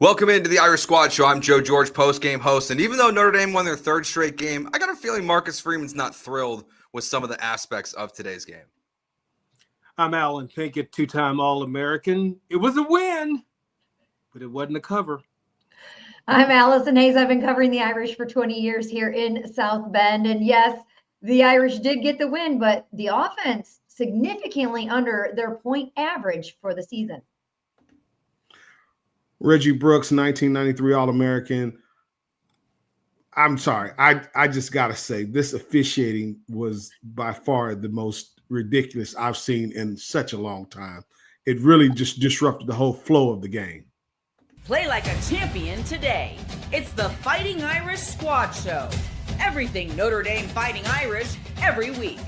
Welcome into the Irish Squad Show. I'm Joe George, Postgame host. And even though Notre Dame won their third straight game, I got a feeling Marcus Freeman's not thrilled with some of the aspects of today's game. I'm Alan Pinkett, two-time All-American. It was a win, but it wasn't a cover. I'm Allison Hayes. I've been covering the Irish for 20 years here in South Bend. And yes, the Irish did get the win, but the offense significantly under their point average for the season. Reggie Brooks, 1993 All-American. I'm sorry. I just got to say, this officiating was by far the most ridiculous I've seen in such a long time. It really just disrupted the whole flow of the game. Play like a champion today. It's the Fighting Irish Squad Show. Everything Notre Dame Fighting Irish every week.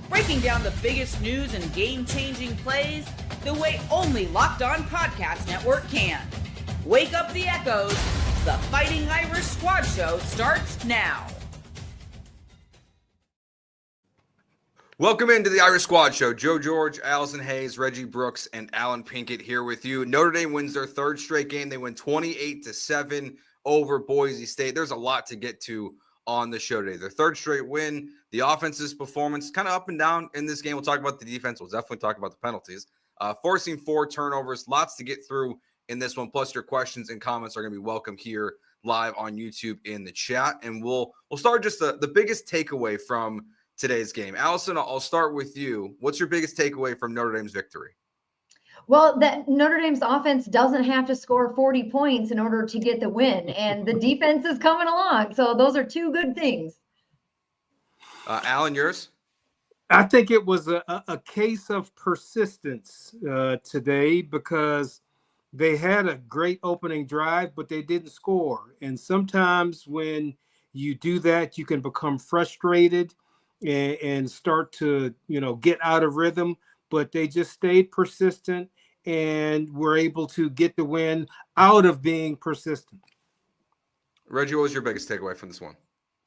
Breaking down the biggest news and game-changing plays the way only Locked On Podcast Network can. Wake up the echoes. The Fighting Irish Squad Show starts now. Welcome into the Irish Squad Show. Joe George, Allison Hayes, Reggie Brooks, and Alan Pinkett here with you. Notre Dame wins their third straight game. They win 28-7 over Boise State. There's a lot to get to on the show today. Their third straight win, the offense's performance kind of up and down in this game. We'll talk about the defense. We'll definitely talk about the penalties. Forcing 4 turnovers, lots to get through in this one. Plus, your questions and comments are going to be welcome here live on YouTube in the chat. And we'll start just the biggest takeaway from today's game. Allison, I'll start with you. What's your biggest takeaway from Notre Dame's victory? Well, that Notre Dame's offense doesn't have to score 40 points in order to get the win, and the defense is coming along. So those are two good things. Alan, yours? I think it was a case of persistence today because they had a great opening drive, but they didn't score. And sometimes when you do that, you can become frustrated and start to, get out of rhythm. But they just stayed persistent and were able to get the win out of being persistent. Reggie, what was your biggest takeaway from this one?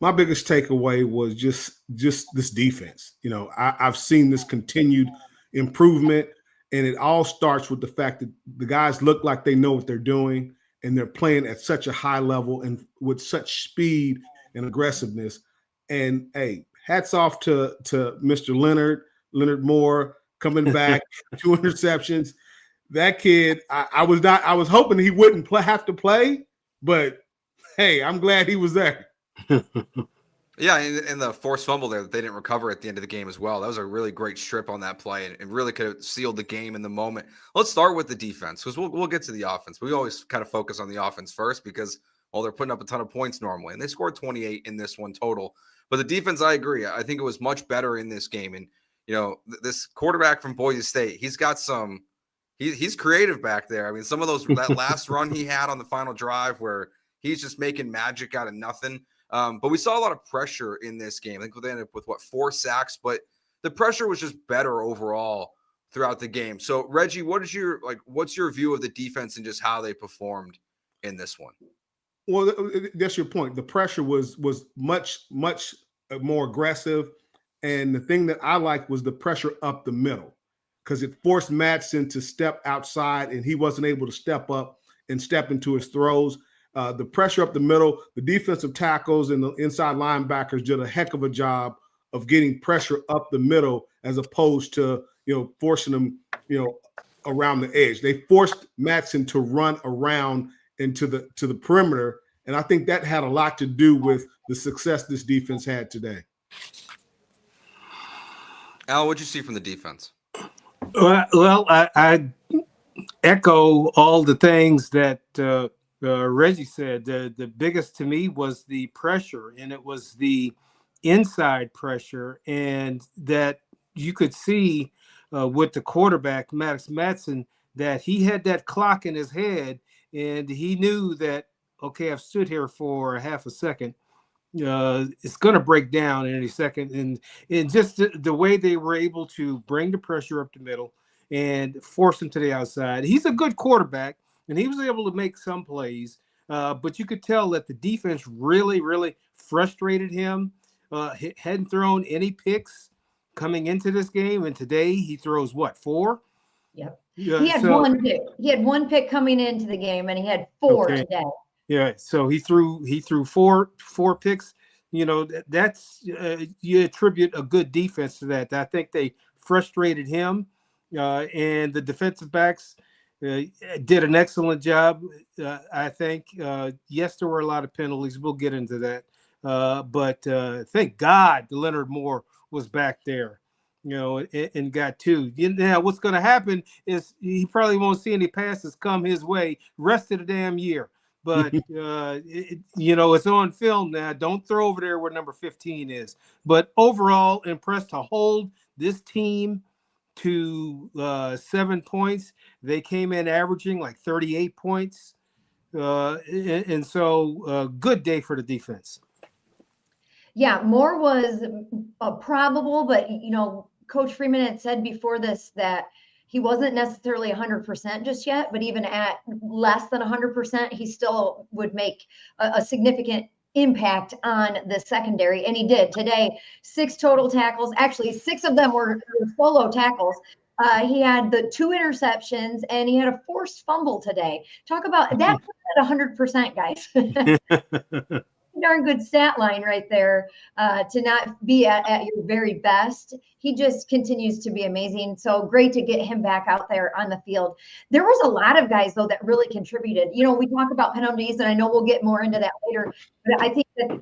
My biggest takeaway was just this defense. I've seen this continued improvement, and it all starts with the fact that the guys look like they know what they're doing, and they're playing at such a high level and with such speed and aggressiveness. And hey, hats off to Mr. Leonard Moore coming back, 2 interceptions. That kid, I was hoping he wouldn't have to play, but hey, I'm glad he was there. Yeah, and the forced fumble there that they didn't recover at the end of the game as well. That was a really great strip on that play, and it really could have sealed the game in the moment. Let's start with the defense, because we'll get to the offense. We always kind of focus on the offense first because, well, they're putting up a ton of points normally, and they scored 28 in this one total. But the defense, I agree. I think it was much better in this game. And, this quarterback from Boise State, he's got he's creative back there. I mean, some of that last run he had on the final drive where he's just making magic out of nothing. But we saw a lot of pressure in this game. I think they ended up with 4 sacks, but the pressure was just better overall throughout the game. So Reggie, what's your view of the defense and just how they performed in this one? Well, that's your point. The pressure was much more aggressive, and the thing that I liked was the pressure up the middle, because it forced Madsen to step outside, and he wasn't able to step up and step into his throws. The pressure up the middle, the defensive tackles and the inside linebackers did a heck of a job of getting pressure up the middle as opposed to, forcing them, around the edge. They forced Madsen to run around into the perimeter, and I think that had a lot to do with the success this defense had today. Al, what'd you see from the defense? Well, I echo all the things that Reggie said. The biggest to me was the pressure, and it was the inside pressure, and that you could see with the quarterback, Max Madsen, that he had that clock in his head, and he knew that, okay, I've stood here for half a second. It's going to break down in any second. And just the way they were able to bring the pressure up the middle and force him to the outside. He's a good quarterback, and he was able to make some plays. But you could tell that the defense really, really frustrated him. He hadn't thrown any picks coming into this game. And today he throws, 4? Yep. He had so, one pick. He had one pick coming into the game, and he had four okay. today. Yeah, so he threw four picks. You know, that's you attribute a good defense to that. I think they frustrated him, and the defensive backs did an excellent job. I think. Yes, there were a lot of penalties. We'll get into that, but thank God Leonard Moore was back there. You know, and got two. Now, what's going to happen is he probably won't see any passes come his way rest of the damn year. But, you know, it's on film now. Don't throw over there where number 15 is. But overall, impressed to hold this team to 7 points. They came in averaging like 38 points. And so good day for the defense. Yeah, Moore was probable, but, you know, Coach Freeman had said before this that he wasn't necessarily 100% just yet, but even at less than 100%, he still would make a significant impact on the secondary. And he did today. 6 total tackles. Actually, 6 of them were solo tackles. He had the 2 interceptions, and he had a forced fumble today. Talk about that at 100%, guys. Darn good stat line right there to not be at your very best. He just continues to be amazing. So great to get him back out there on the field. There was a lot of guys, though, that really contributed. You know, we talk about penalties, and I know we'll get more into that later, but I think that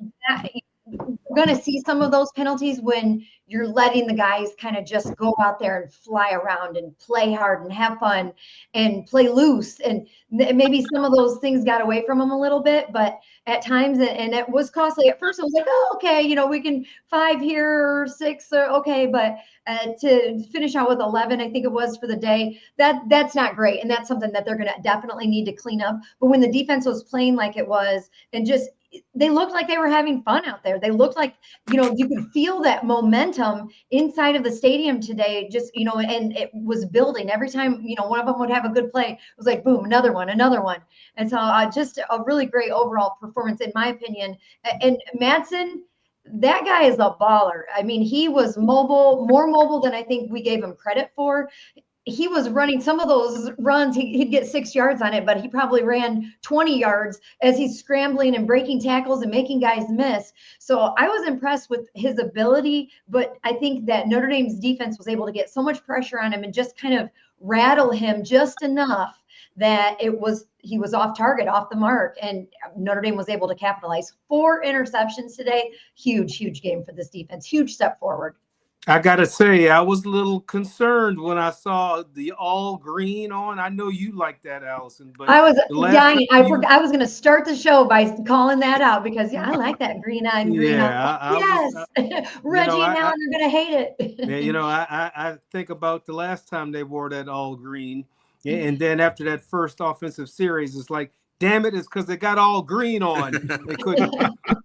we're going to see some of those penalties when you're letting the guys kind of just go out there and fly around and play hard and have fun and play loose. And maybe some of those things got away from them a little bit, but at times, and it was costly. At first, I was like, oh, okay, you know, we can 5 here or 6 or okay, but to finish out with 11, I think it was for the day, that's not great. And that's something that they're going to definitely need to clean up. But when the defense was playing like it was, and just they looked like they were having fun out there. They looked like, you know, you could feel that momentum inside of the stadium today, just, you know, and it was building every time, you know, one of them would have a good play. It was like, boom, another one. And so just a really great overall performance, in my opinion. And Madsen, that guy is a baller. I mean, he was mobile, more mobile than I think we gave him credit for. He was running some of those runs. He'd get 6 yards on it, but he probably ran 20 yards as he's scrambling and breaking tackles and making guys miss. So I was impressed with his ability, but I think that Notre Dame's defense was able to get so much pressure on him and just kind of rattle him just enough that he was off target, off the mark, and Notre Dame was able to capitalize. 4 interceptions today. Huge game for this defense. Huge step forward. I gotta say, I was a little concerned when I saw the all green on. I know you like that, Allison, but I was dying. I was going to start the show by calling that out because I like that green eye and green. Yeah, yes, Reggie and Alan are going to hate it. Yeah, you know, I think about the last time they wore that all green, and then after that first offensive series, it's like, damn it, it's because they got all green on.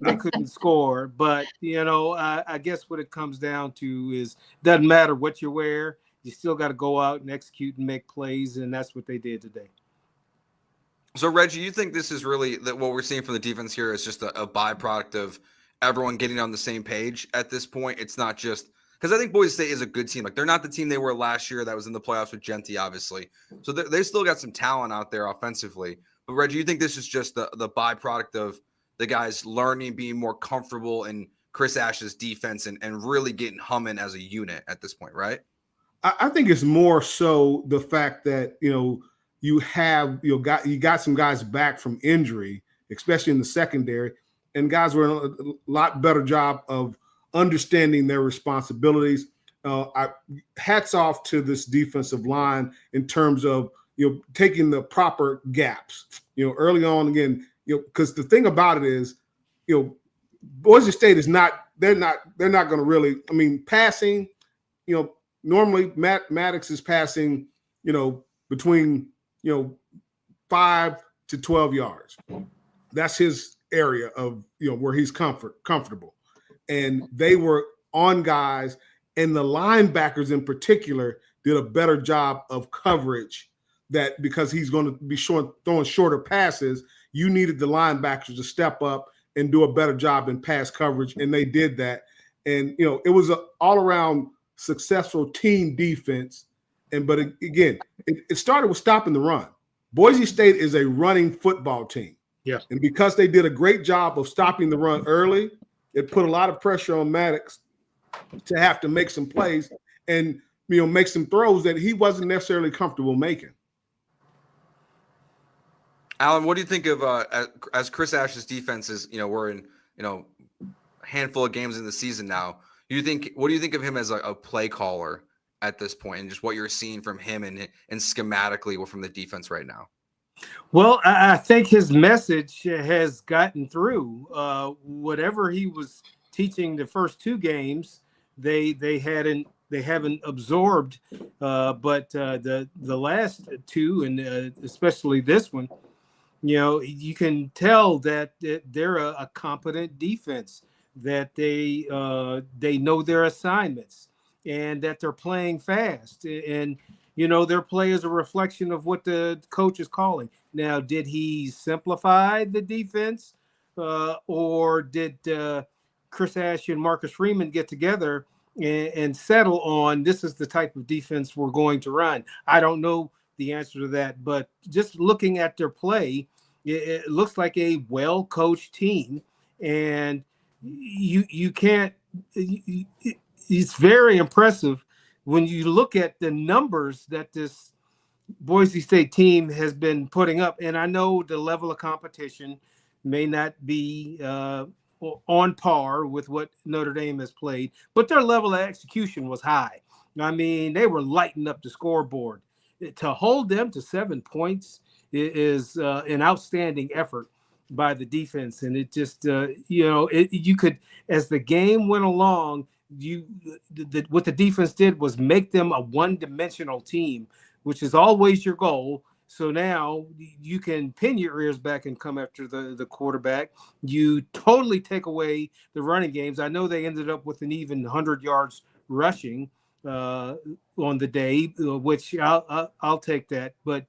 They couldn't score. But, you know, I guess what it comes down to is doesn't matter what you wear. You still got to go out and execute and make plays, and that's what they did today. So, Reggie, you think this is really that what we're seeing from the defense here is just a byproduct of everyone getting on the same page at this point? It's not just because I think Boise State is a good team. Like, they're not the team they were last year that was in the playoffs with Genty, obviously. So they still got some talent out there offensively. But, Reggie, you think this is just the byproduct of the guys learning, being more comfortable in Chris Ash's defense and really getting humming as a unit at this point, right? I think it's more so the fact that, you know, you got some guys back from injury, especially in the secondary, and guys were in a lot better job of understanding their responsibilities. Hats off to this defensive line in terms of, you know, taking the proper gaps, you know, early on. Again, you know, because the thing about it is, you know, Boise State is not, they're not going to really, I mean, passing, you know, normally Maddox is passing, you know, between, you know, 5 to 12 yards. That's his area of, you know, where he's comfortable. And they were on guys, and the linebackers in particular did a better job of coverage, that because he's going to be throwing shorter passes, you needed the linebackers to step up and do a better job in pass coverage, and they did that. And, you know, it was an all-around successful team defense But again, it started with stopping the run. Boise State is a running football team. Yeah. And because they did a great job of stopping the run early, it put a lot of pressure on Maddox to have to make some plays and make some throws that he wasn't necessarily comfortable making. Alan, what do you think of as Chris Ash's defense is, we're in, a handful of games in the season now. What do you think of him as a play caller at this point, and just what you're seeing from him and schematically from the defense right now? Well, I think his message has gotten through. Whatever he was teaching the first two games, they haven't absorbed. But the last two, and especially this one, you can tell that they're a competent defense, that they know their assignments, and that they're playing fast. And their play is a reflection of what the coach is calling. Now, did he simplify the defense, or did Chris Ash and Marcus Freeman get together and settle on this is the type of defense we're going to run? I don't know the answer to that, but just looking at their play, it looks like a well-coached team, and you can't. It's very impressive when you look at the numbers that this Boise State team has been putting up. And I know the level of competition may not be on par with what Notre Dame has played, but their level of execution was high. I mean, they were lighting up the scoreboard. To hold them to 7 points is an outstanding effort by the defense. And it just, you could, as the game went along, what the defense did was make them a one-dimensional team, which is always your goal. So now you can pin your ears back and come after the quarterback. You totally take away the running games. I know they ended up with an even 100 yards rushing on the day, which I'll take that. But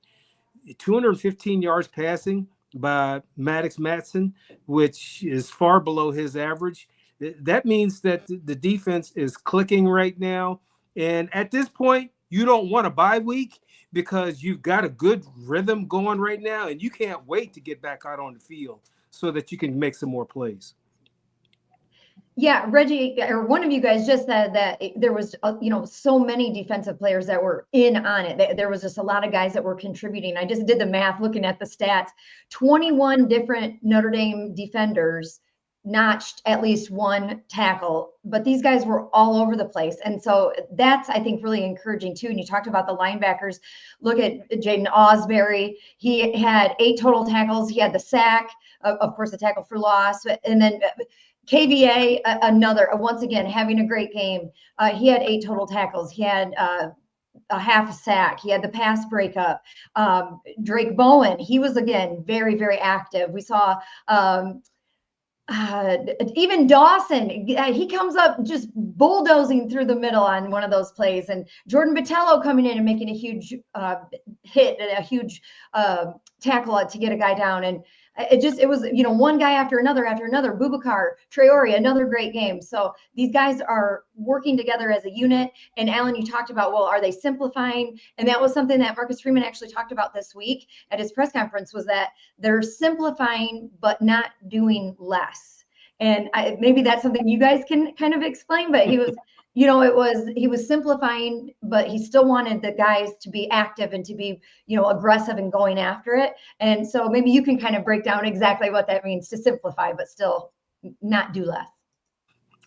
215 yards passing by Maddox Matson, which is far below his average. That means that the defense is clicking right now. And at this point, you don't want a bye week because you've got a good rhythm going right now, and you can't wait to get back out on the field so that you can make some more plays. Yeah, Reggie, or one of you guys just said that there was, so many defensive players that were in on it. There was just a lot of guys that were contributing. I just did the math looking at the stats. 21 different Notre Dame defenders notched at least one tackle, but these guys were all over the place. And so that's, I think, really encouraging too. And you talked about the linebackers. Look at Jaden Osbury. He had 8 total tackles. He had the sack, of course, the tackle for loss. And then KVA, once again, having a great game. He had 8 total tackles. He had a half a sack. He had the pass breakup. Drake Bowen, he was, again, very, very active. We saw even Dawson, he comes up just bulldozing through the middle on one of those plays, and Jordan Botello coming in and making a huge hit and a huge tackle to get a guy down. And it was, one guy after another, Boubacar, Traore, another great game. So these guys are working together as a unit. And Alan, you talked about, well, are they simplifying? And that was something that Marcus Freeman actually talked about this week at his press conference, was that they're simplifying, but not doing less. And maybe that's something you guys can kind of explain, but he was, he was simplifying, but he still wanted the guys to be active and to be, aggressive and going after it. And so maybe you can kind of break down exactly what that means to simplify, but still not do less.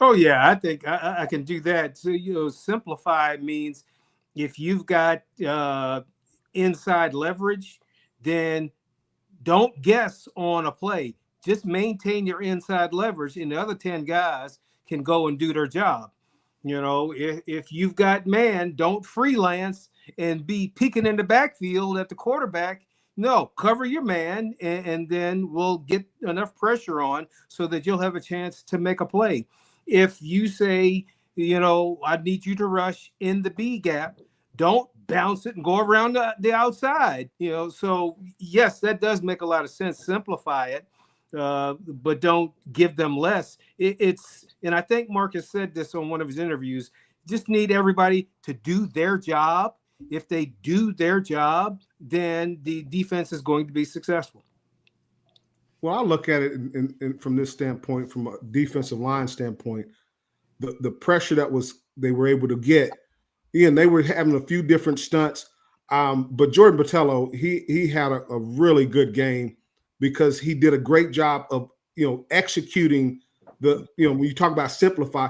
Oh, yeah, I think I can do that. So, simplify means if you've got inside leverage, then don't guess on a play. Just maintain your inside leverage, and the other 10 guys can go and do their job. If you've got man, don't freelance and be peeking in the backfield at the quarterback. No, cover your man, and then we'll get enough pressure on so that you'll have a chance to make a play. If you say, I need you to rush in the B gap, don't bounce it and go around the outside. So yes, that does make a lot of sense. Simplify it. But don't give them less. And I think Marcus said this on one of his interviews, just need everybody to do their job. if they do their job, then the defense is going to be successful. Well, I look at it from this standpoint, from a defensive line standpoint, the pressure that they were able to get. Again, they were having a few different stunts, but Jordan Botelho, he had a really good game because he did a great job of executing when you talk about simplify,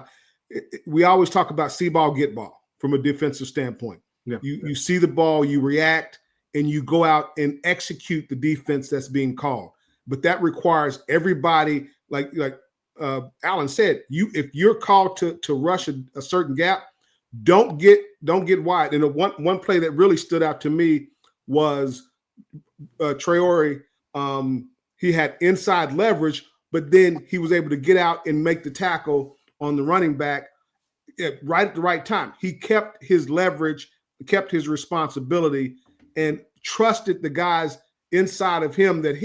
we always talk about see ball, get ball from a defensive standpoint. Yeah. You see the ball, you react, and you go out and execute the defense that's being called. But that requires everybody, like Alan said, if you're called to rush a certain gap, don't get wide. And one play that really stood out to me was Traore. He had inside leverage, but then he was able to get out and make the tackle on the running back right at the right time. He kept his leverage, kept his responsibility, and trusted the guys inside of him that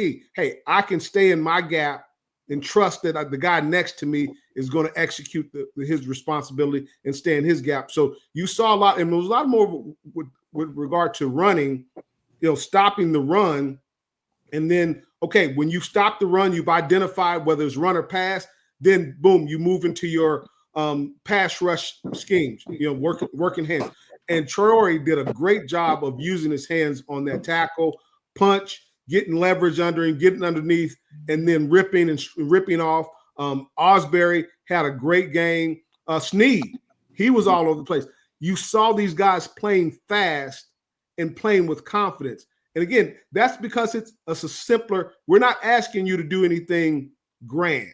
I can stay in my gap and trust that the guy next to me is going to execute his responsibility and stay in his gap. So you saw a lot, and there was a lot more with regard to running, stopping the run. And then, okay, when you stop the run, you've identified whether it's run or pass, then boom, you move into your pass rush schemes, working hands. And Traore did a great job of using his hands on that tackle, punch, getting leverage under him, getting underneath, and then ripping off. Osbury had a great game. Sneed, he was all over the place. You saw these guys playing fast and playing with confidence. And again, that's because it's a simpler. We're not asking you to do anything grand.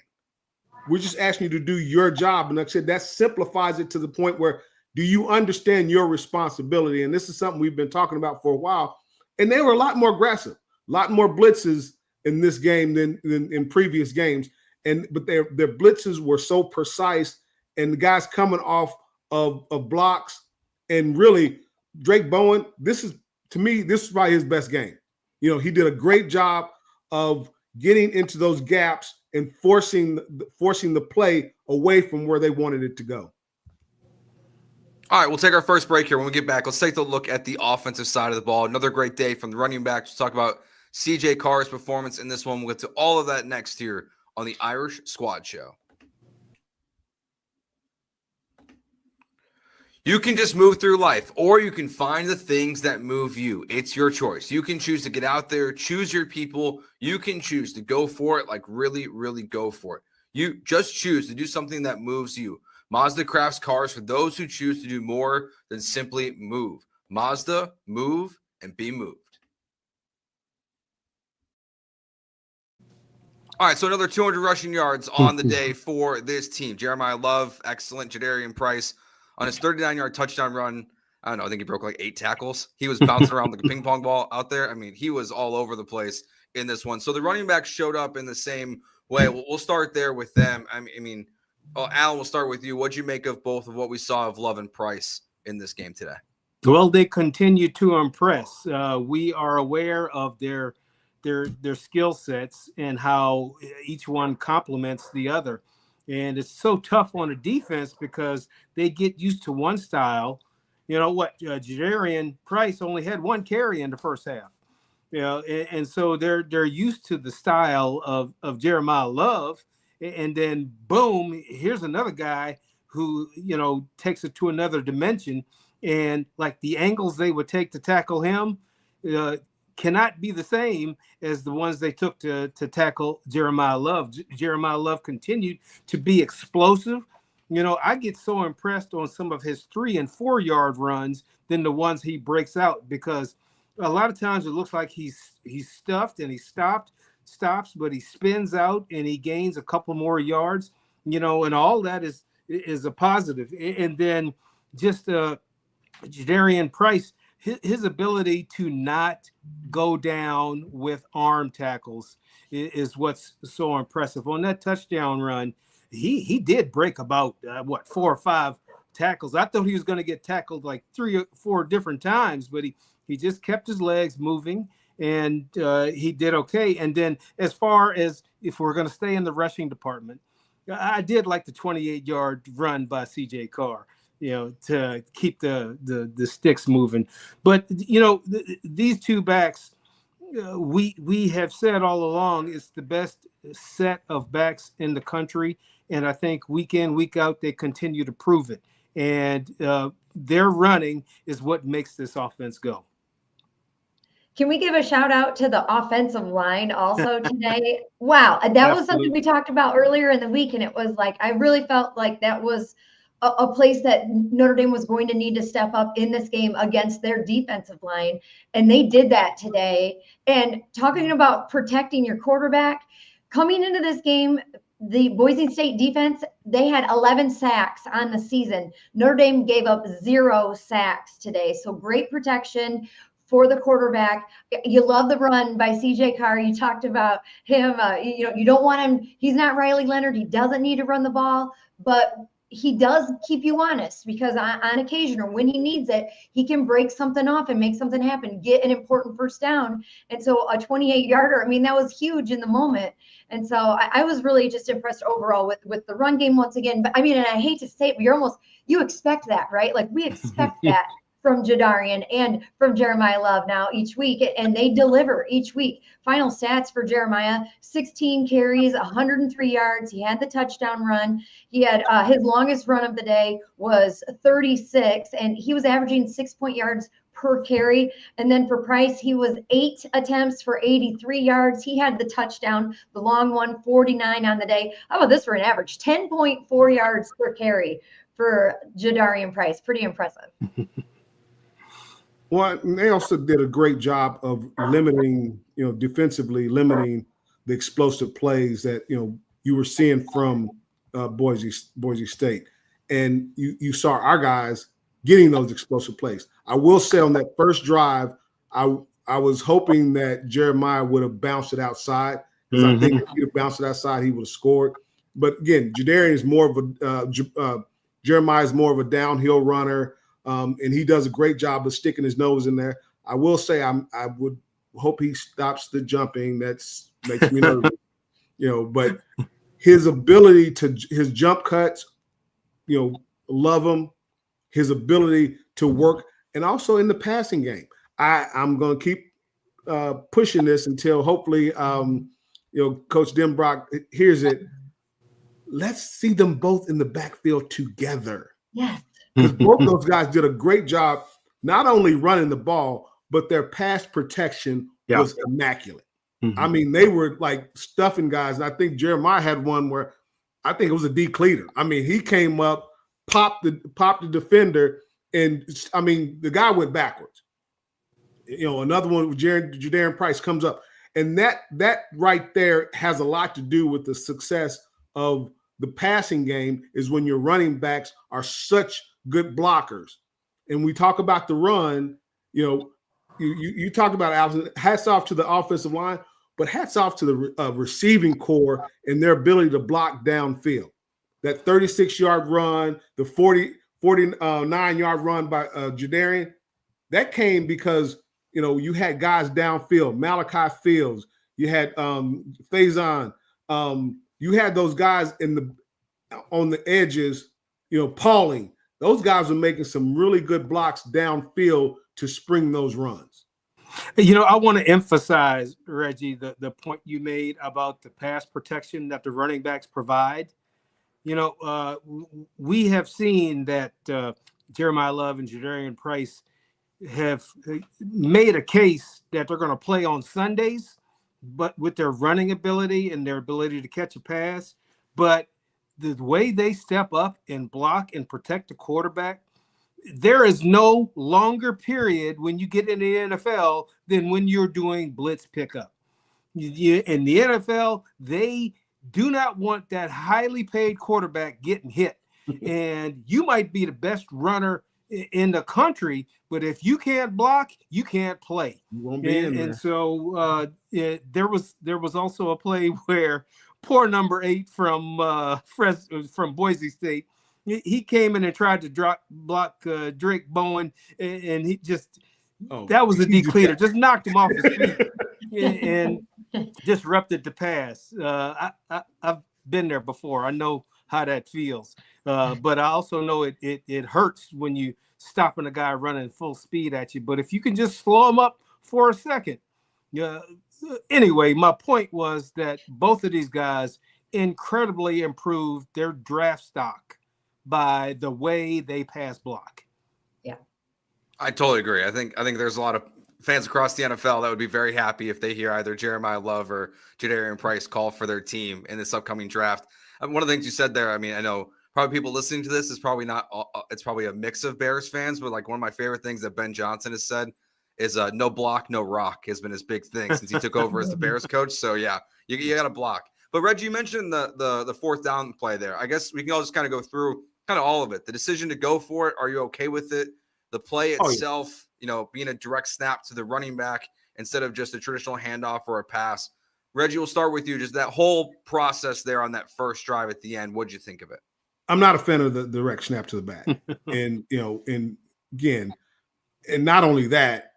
We're just asking you to do your job. And like I said, that simplifies it to the point where, do you understand your responsibility? And this is something we've been talking about for a while. And they were a lot more aggressive, a lot more blitzes in this game than in previous games. But their blitzes were so precise, and the guys coming off of blocks. And really, Drake Bowen, this is probably his best game. He did a great job of getting into those gaps and forcing the play away from where they wanted it to go. All right, we'll take our first break here. When we get back, let's take a look at the offensive side of the ball. Another great day from the running backs. We'll talk about CJ Carr's performance in this one. We'll get to all of that next here on the Irish Squad Show. You can just move through life, or you can find the things that move you. It's your choice. You can choose to get out there, choose your people. You can choose to go for it, like really, really go for it. You just choose to do something that moves you. Mazda crafts cars for those who choose to do more than simply move. Mazda, move and be moved. All right, so another 200 rushing yards on the day for this team. Jeremiyah Love, excellent. Jadarian Price on his 39-yard touchdown run. I don't know, I think he broke like 8 tackles. He was bouncing around like a ping pong ball out there. I mean, he was all over the place in this one. So the running backs showed up in the same way. We'll start there with them. I mean, Alan, we'll start with you. What'd you make of both of what we saw of Love and Price in this game today? Well, they continue to impress. We are aware of their skill sets and how each one complements the other. And it's so tough on a defense because they get used to one style. Jadarian Price only had 1 carry in the first half. And so they're used to the style of Jeremiyah Love. And then boom, here's another guy who, takes it to another dimension. And like the angles they would take to tackle him cannot be the same as the ones they took to tackle Jeremiyah Love. Jeremiyah Love continued to be explosive. I get so impressed on some of his 3 and 4 yard runs than the ones he breaks out, because a lot of times it looks like he's stuffed and he stops, but he spins out and he gains a couple more yards, and all that is a positive. And then just Jadarian Price, his ability to not go down with arm tackles is what's so impressive. On that touchdown run, he did break about 4 or 5 tackles. I thought he was going to get tackled like 3 or 4 different times, but he just kept his legs moving, and he did okay. And then as far as if we're going to stay in the rushing department, I did like the 28-yard run by CJ Carr. to keep the sticks moving. But these two backs, we have said all along, it's the best set of backs in the country, and I think week in, week out, they continue to prove it. And their running is what makes this offense go. Can we give a shout out to the offensive line also today? Wow. That was something we talked about earlier in the week. And it was like, I really felt like that was a place that Notre Dame was going to need to step up in this game against their defensive line. And they did that today. And talking about protecting your quarterback, coming into this game, the Boise State defense, they had 11 sacks on the season. Notre Dame gave up 0 sacks today. So great protection for the quarterback. You love the run by CJ Carr. You talked about him. You don't want him. He's not Riley Leonard. He doesn't need to run the ball, but he does keep you honest, because on occasion, or when he needs it, he can break something off and make something happen, get an important first down. And so a 28-yarder, I mean, that was huge in the moment. And so I was really just impressed overall with the run game once again. But I mean, and I hate to say it, but you expect that, right? Like, we expect that from Jadarian and from Jeremiyah Love now each week, and they deliver each week. Final stats for Jeremiyah: 16 carries, 103 yards. He had the touchdown run. He had his longest run of the day was 36, and he was averaging 6 yards per carry. And then for Price, he was 8 attempts for 83 yards. He had the touchdown, the long one, 49 on the day. How about this for an average? 10.4 yards per carry for Jadarian Price. Pretty impressive. Well, they also did a great job of limiting, defensively limiting the explosive plays that, you were seeing from Boise State. And you saw our guys getting those explosive plays. I will say on that first drive, I was hoping that Jeremiyah would have bounced it outside, because I think if he'd have bounced it outside, he would have scored. But again, Jeremiyah is more of a downhill runner. And he does a great job of sticking his nose in there. I will say I would hope he stops the jumping. That's makes me nervous, but his ability to his jump cuts, love him. His ability to work, and also in the passing game. I'm going to keep pushing this until hopefully, Coach Denbrock hears it. Let's see them both in the backfield together. Yes. Because both of those guys did a great job, not only running the ball, but their pass protection was immaculate. I mean, they were like stuffing guys. And I think Jeremiyah had one where I think it was a decleater. I mean, he came up, popped the defender, and I mean, the guy went backwards. Another one with Jadarian Price comes up. And that right there has a lot to do with the success of the passing game, is when your running backs are such good blockers. And we talk about the run, you talked about Allison, hats off to the offensive line, but hats off to the receiving core and their ability to block downfield. That 36-yard run, the 49-yard run by Jadarian, that came because, you had guys downfield, Malachi Fields, you had Faison, you had those guys on the edges, Pauling. Those guys are making some really good blocks downfield to spring those runs. I want to emphasize, Reggie, the point you made about the pass protection that the running backs provide. We have seen that Jeremiyah Love and Jadarian Price have made a case that they're going to play on Sundays, but with their running ability and their ability to catch a pass. But the way they step up and block and protect the quarterback, there is no longer period when you get in the NFL than when you're doing blitz pickup. In the NFL, they do not want that highly paid quarterback getting hit. And you might be the best runner in the country, but if you can't block, you can't play. You won't be in there. And so there was also a play where poor number 8 from Boise State, he came in and tried to block Drake Bowen, and he just that was a decleater, just knocked him off his feet and disrupted the pass. I've been there before. I know how that feels. But I also know it hurts when you stopping a guy running full speed at you. But if you can just slow him up for a second. Yeah. Anyway, my point was that both of these guys incredibly improved their draft stock by the way they pass block. Yeah. I totally agree. I think there's a lot of fans across the NFL that would be very happy if they hear either Jeremiyah Love or Jadarian Price call for their team in this upcoming draft. One of the things you said there, I mean, I know probably people listening to this is probably not, it's probably a mix of Bears fans, but like one of my favorite things that Ben Johnson has said is no block, no rock has been his big thing since he took over as the Bears coach. So yeah, you got to block. But Reggie, you mentioned the fourth down play there. I guess we can all just kind of go through kind of all of it. The decision to go for it. Are you okay with it? The play itself, being a direct snap to the running back instead of just a traditional handoff or a pass. Reggie, we'll start with you. Just that whole process there on that first drive at the end. What'd you think of it? I'm not a fan of the direct snap to the back. And again, and not only that,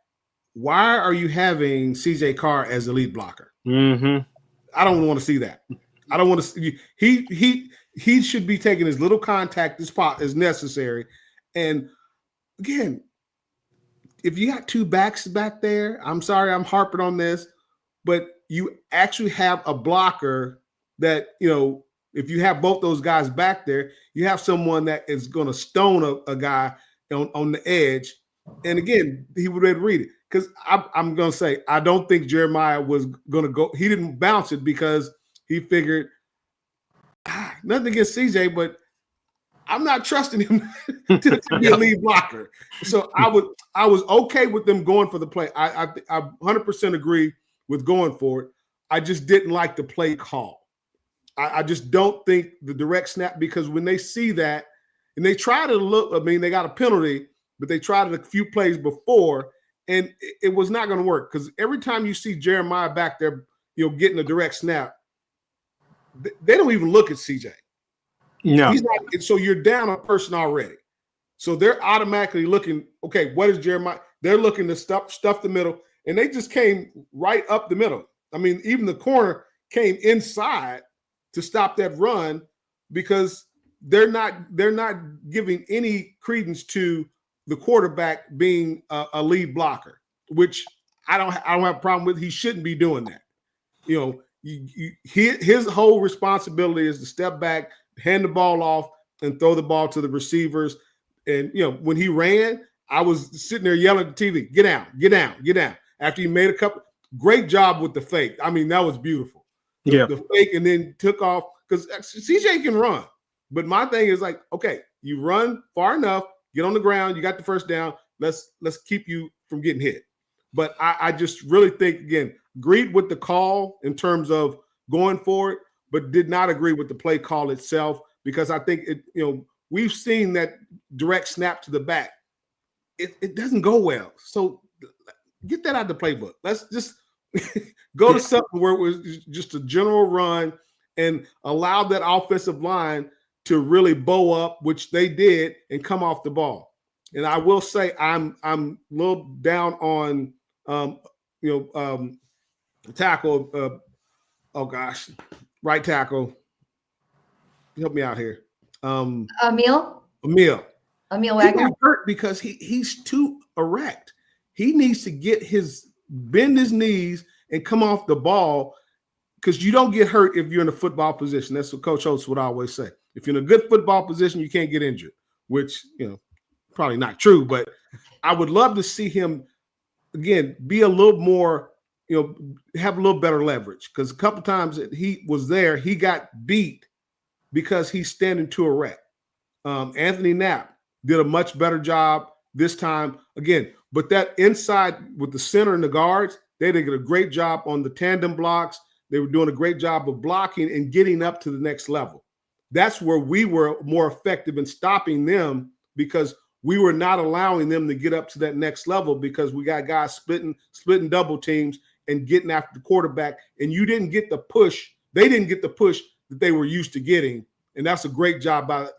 why are you having CJ Carr as the lead blocker? Mm-hmm. I don't want to see that. I don't want to see. He should be taking as little contact as necessary. And again, if you got two backs back there, I'm sorry I'm harping on this, but you actually have a blocker that, if you have both those guys back there, you have someone that is going to stone a guy on the edge. And again, he would have read it. Because I'm going to say, I don't think Jeremiah was going to go. He didn't bounce it because he figured, nothing against CJ, but I'm not trusting him to be a lead blocker. So I was okay with them going for the play. I 100% agree with going for it. I just didn't like the play call. I just don't think the direct snap, because when they see that and they try to look, I mean, they got a penalty, but they tried it a few plays before, and it was not going to work, because every time you see Jeremiah back there, getting a direct snap, they don't even look at CJ. No. He's not, so you're down a person already. So they're automatically looking, okay, what is Jeremiah? They're looking to stuff the middle, and they just came right up the middle. I mean, even the corner came inside to stop that run, because they're not giving any credence to the quarterback being a lead blocker, which I don't have a problem with. He shouldn't be doing that. His whole responsibility is to step back, hand the ball off, and throw the ball to the receivers. And when he ran, I was sitting there yelling at the TV, "Get down, get down, get down!" After he made a couple, great job with the fake. I mean, that was beautiful. The fake, and then took off, because CJ can run. But my thing is like, okay, you run far enough. Get on the ground. You got the first down. Let's keep you from getting hit. But I just really think, again, agreed with the call in terms of going for it, but did not agree with the play call itself, because I think we've seen that direct snap to the back. It doesn't go well. So get that out of the playbook. Let's just go to something where it was just a general run and allow that offensive line to really bow up, which they did, and come off the ball. And I will say I'm a little down on tackle. Right tackle. Help me out here. Emil Wagner. He got hurt because he's too erect. He needs to bend his knees and come off the ball, because you don't get hurt if you're in a football position. That's what Coach Oates would always say. If you're in a good football position, you can't get injured, which, probably not true, but I would love to see him, again, be a little more, have a little better leverage, because a couple times that he was there, he got beat because he's standing too erect. Anthony Knapp did a much better job this time, again, but that inside with the center and the guards, they did a great job on the tandem blocks. They were doing a great job of blocking and getting up to the next level. That's where we were more effective in stopping them, because we were not allowing them to get up to that next level, because we got guys splitting double teams and getting after the quarterback. And you didn't get the push. They didn't get the push that they were used to getting. And that's a great job by,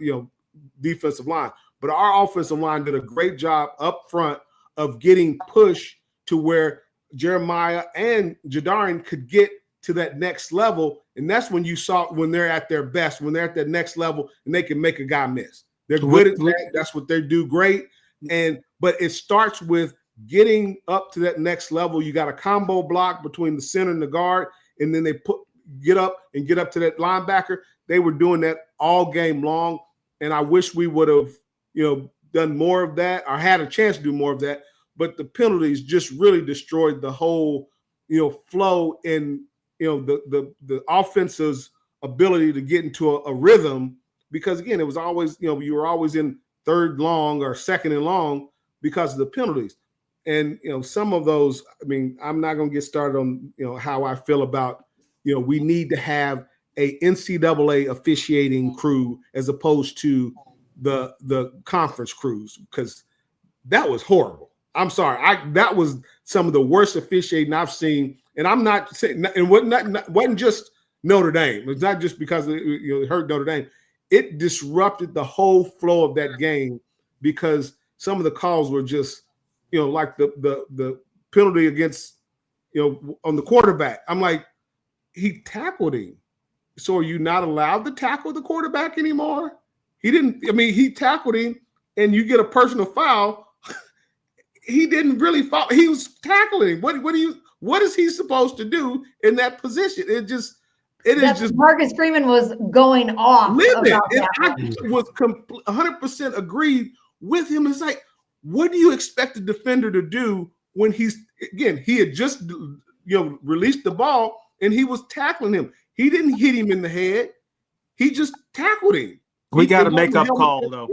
defensive line. But our offensive line did a great job up front of getting push to where Jeremiah and Jadarian could get to that next level. And that's when you saw when they're at their best, when they're at that next level and they can make a guy miss. They're good at that. That's what they do great. But it starts with getting up to that next level. You got a combo block between the center and the guard, and then they get up to that linebacker. They were doing that all game long. And I wish we would have, done more of that or had a chance to do more of that. But the penalties just really destroyed the whole, flow in, the offense's ability to get into a rhythm, because again, it was always, you were always in third long or second and long because of the penalties. And, some of those, I'm not going to get started on, how I feel about, we need to have a NCAA officiating crew as opposed to the conference crews, because that was horrible. I'm sorry. That was some of the worst officiating I've seen. And I'm not saying, and wasn't just Notre Dame. It's not just because it hurt Notre Dame. It disrupted the whole flow of that game, because some of the calls were just, like the penalty against, on the quarterback. I'm like, he tackled him. So are you not allowed to tackle the quarterback anymore? He didn't. He tackled him, and you get a personal foul. He didn't really foul. He was tackling him. What is he supposed to do in that position? It is just Marcus Freeman was going off. Limit. About And that. I was 100% agreed with him. It's like, what do you expect the defender to do when he had just released the ball and he was tackling him? He didn't hit him in the head. He just tackled him. We got a makeup call, though.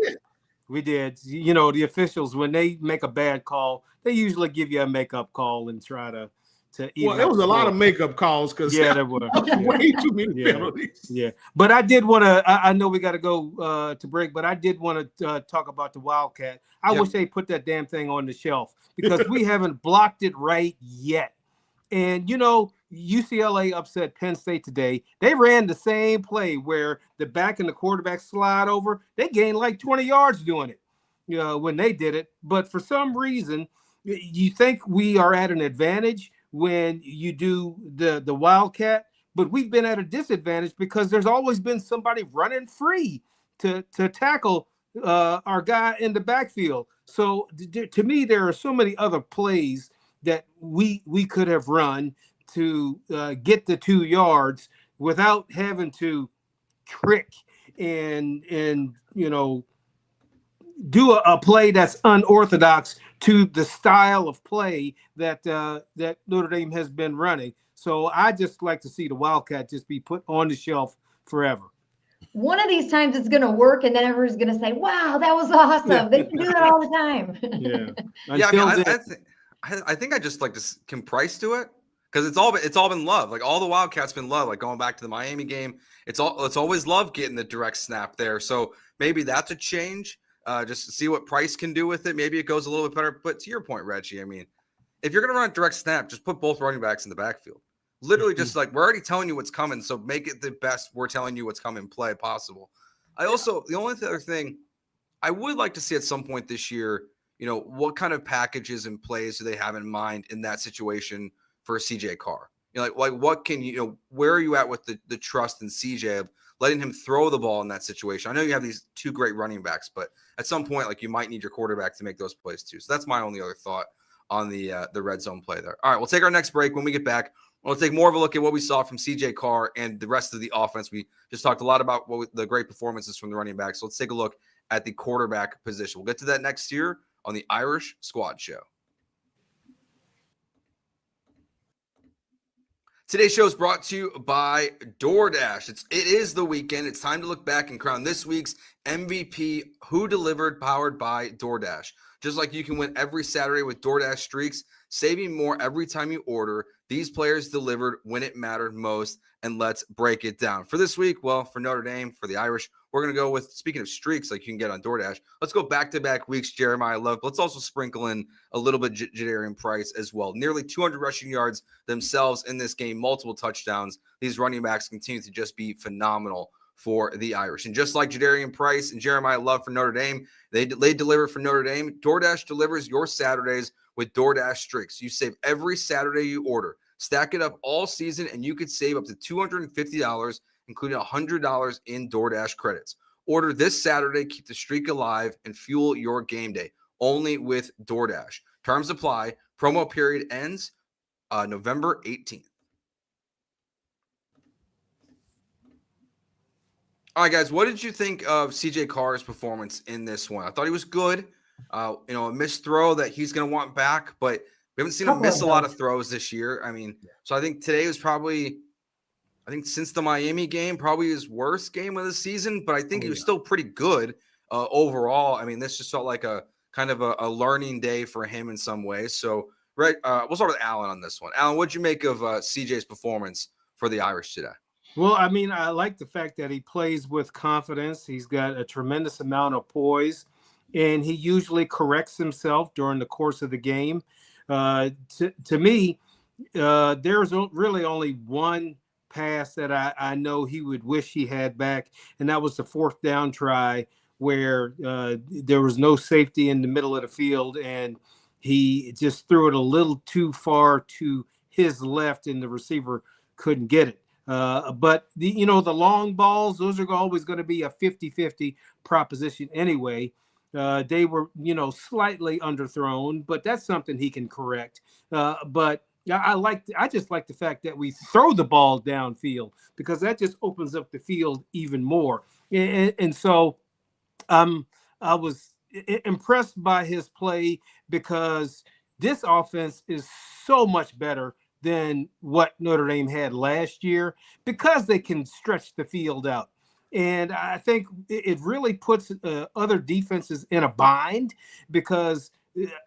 We did. The officials, when they make a bad call, they usually give you a makeup call and try to even. Well, there was a lot of makeup calls because there were way too many penalties. Yeah, but I did want to. I know we got to go to break, but I did want to talk about the Wildcat. I wish they put that damn thing on the shelf, because we haven't blocked it right yet. And UCLA upset Penn State today. They ran the same play where the back and the quarterback slide over. They gained like 20 yards doing it, when they did it. But for some reason, you think we are at an advantage when you do the Wildcat, but we've been at a disadvantage because there's always been somebody running free to tackle our guy in the backfield. So to me, there are so many other plays that we could have run to get the 2 yards without having to trick and do a play that's unorthodox to the style of play that Notre Dame has been running. So I just like to see the Wildcat just be put on the shelf forever. One of these times it's going to work, and then everyone's going to say, wow, that was awesome. Yeah. They can do that all the time. I think I just like to can Price do it, because it's all been love. Like, all the Wildcats been love. Like, going back to the Miami game, it's always love getting the direct snap there. So maybe that's a change. Just to see what Price can do with it. Maybe it goes a little bit better. But to your point, Reggie, if you're going to run a direct snap, just put both running backs in the backfield. Literally, just like, we're already telling you what's coming, so make it the best we're telling you what's coming play possible. The only other thing I would like to see at some point this year, what kind of packages and plays do they have in mind in that situation for CJ Carr? Like what can where are you at with the trust in CJ of letting him throw the ball in that situation? I know you have these two great running backs, but at some point, like, you might need your quarterback to make those plays too. So that's my only other thought on the red zone play there. All right, we'll take our next break. When we get back, we'll take more of a look at what we saw from CJ Carr and the rest of the offense. We just talked a lot about the great performances from the running backs. So let's take a look at the quarterback position. We'll get to that next year on the Irish Squad Show. Today's show is brought to you by DoorDash. It is the weekend. It's time to look back and crown this week's MVP, Who Delivered, powered by DoorDash. Just like you can win every Saturday with DoorDash Streaks, saving more every time you order, these players delivered when it mattered most, and let's break it down. For this week, well, for Notre Dame, for the Irish, we're going to go with, speaking of streaks like you can get on DoorDash, let's go back-to-back weeks, Jeremiyah Love. Let's also sprinkle in a little bit Jadarian Price as well. Nearly 200 rushing yards themselves in this game, multiple touchdowns. These running backs continue to just be phenomenal for the Irish. And just like Jadarian Price and Jeremiyah Love for Notre Dame, they deliver for Notre Dame. DoorDash delivers your Saturdays with DoorDash Streaks. You save every Saturday you order. Stack it up all season, and you could save up to $250, including $100 in DoorDash credits. Order this Saturday, keep the streak alive, and fuel your game day. Only with DoorDash. Terms apply. Promo period ends November 18th. All right, guys, what did you think of CJ Carr's performance in this one? I thought he was good. A missed throw that he's going to want back, but we haven't seen him miss a lot of throws this year. I mean, so I think today was probably, since the Miami game, probably his worst game of the season, but I think he was still pretty good overall. I mean, this just felt like a kind of a learning day for him in some ways. So, right, we'll start with Alan on this one. Alan, what'd you make of CJ's performance for the Irish today? Well, I mean, I like the fact that he plays with confidence. He's got a tremendous amount of poise, and he usually corrects himself during the course of the game. To me, there's really only one pass that I know he would wish he had back, and that was the 4th down try where there was no safety in the middle of the field, and he just threw it a little too far to his left, and the receiver couldn't get it. But the long balls, those are always going to be a 50-50 proposition anyway. They were, slightly underthrown, but that's something he can correct. But I just like the fact that we throw the ball downfield, because that just opens up the field even more. And so I was impressed by his play, because this offense is so much better than what Notre Dame had last year, because they can stretch the field out. And I think it really puts other defenses in a bind, because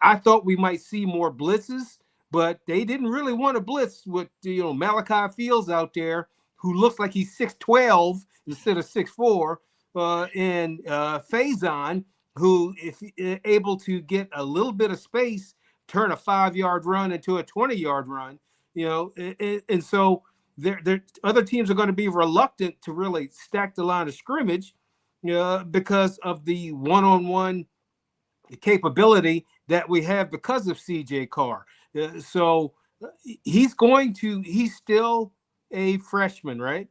I thought we might see more blitzes, but they didn't really want to blitz with Malachi Fields out there, who looks like he's 6'12" instead of 6'4", and Faison, who, if able to get a little bit of space, turn a 5-yard run into a 20-yard run. And so other teams are going to be reluctant to really stack the line of scrimmage, because of the one-on-one capability that we have because of CJ Carr. So he's still a freshman, right?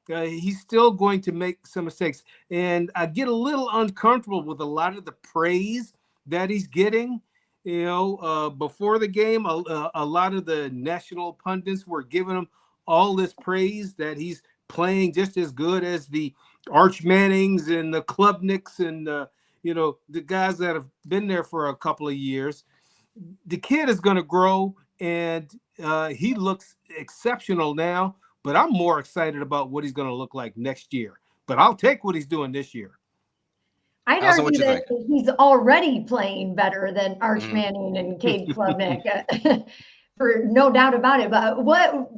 He's still going to make some mistakes. And I get a little uncomfortable with a lot of the praise that he's getting. Before the game, a lot of the national pundits were giving him all this praise that he's playing just as good as the Arch Mannings and the Klubniks and the guys that have been there for a couple of years. The kid is going to grow, and he looks exceptional now, but I'm more excited about what he's going to look like next year. But I'll take what he's doing this year. I'd argue that he's already playing better than Arch Manning and Cade Klubnik, for no doubt about it. But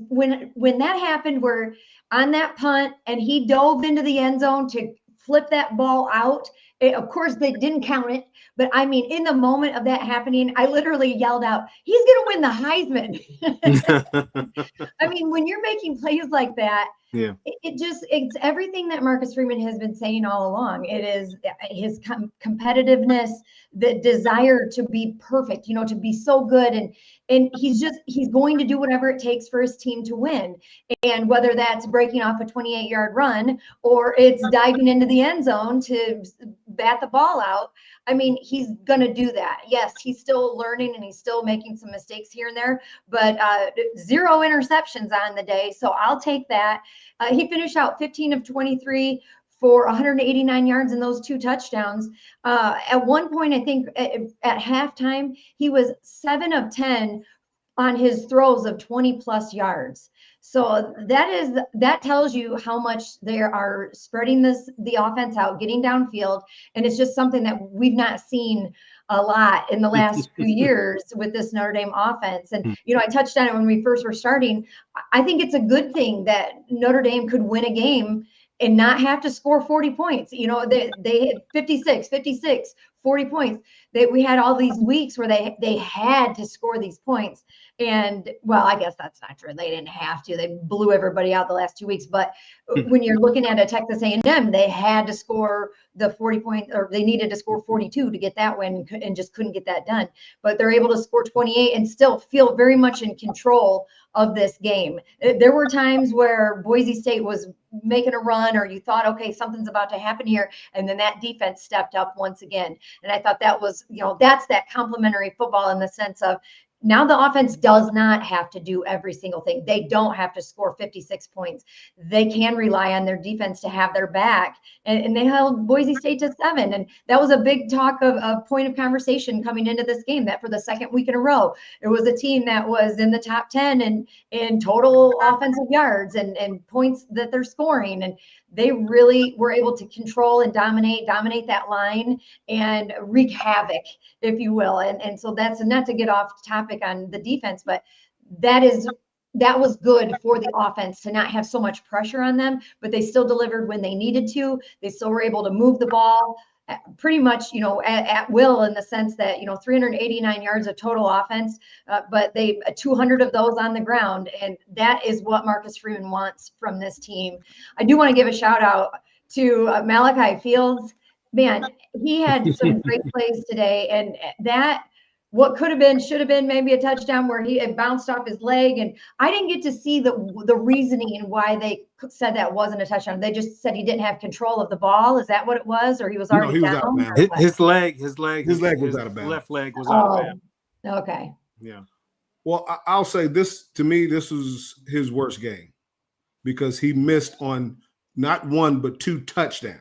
when that happened, where on that punt and he dove into the end zone to flip that ball out, of course they didn't count it, but I mean, in the moment of that happening, I literally yelled out, "He's going to win the Heisman!" I mean, when you're making plays like that, yeah, it's everything that Marcus Freeman has been saying all along. It is his competitiveness, the desire to be perfect, to be so good, and he's going to do whatever it takes for his team to win. And whether that's breaking off a 28-yard run or it's diving into the end zone to bat the ball out, I mean, he's going to do that. Yes, he's still learning and he's still making some mistakes here and there, but 0 interceptions on the day. So I'll take that. He finished out 15 of 23 for 189 yards and those 2 touchdowns. At one point, I think at halftime, he was 7 of 10 on his throws of 20+ yards. So that tells you how much they are spreading the offense out, getting downfield, and it's just something that we've not seen a lot in the last few years with this Notre Dame offense. And I touched on it when we first were starting. I think it's a good thing that Notre Dame could win a game and not have to score 40 points. They had 56, 40 points. We had all these weeks where they had to score these points. And, well, I guess that's not true. They didn't have to. They blew everybody out the last 2 weeks. But when you're looking at a Texas A&M, they had to score the 40 points, or they needed to score 42 to get that win and just couldn't get that done. But they're able to score 28 and still feel very much in control of this game. There were times where Boise State was making a run, or you thought, okay, something's about to happen here. And then that defense stepped up once again. And I thought that was, that's that complementary football in the sense of, now the offense does not have to do every single thing. They don't have to score 56 points. They can rely on their defense to have their back. And they held Boise State to 7. And that was a big talk of point of conversation coming into this game, that for the second week in a row, it was a team that was in the top 10 in total offensive yards and points that they're scoring. And they really were able to control and dominate that line and wreak havoc, if you will. And so that's not to get off topic on the defense, but that was good for the offense to not have so much pressure on them, but they still delivered when they needed to. They still were able to move the ball pretty much, at will, in the sense that, 389 yards of total offense, but they 200 of those on the ground. And that is what Marcus Freeman wants from this team. I do want to give a shout out to Malachi Fields. Man, he had some great plays today, and that what could have been, should have been maybe a touchdown where he had bounced off his leg. And I didn't get to see the reasoning and why they said that wasn't a touchdown. They just said he didn't have control of the ball. Is that what it was? Or he was already down? Out of bounds. His leg was out of bounds. Left leg was out of bounds. Okay. Yeah. Well, I'll say this, to me, this was his worst game because he missed on not one, but 2 touchdowns.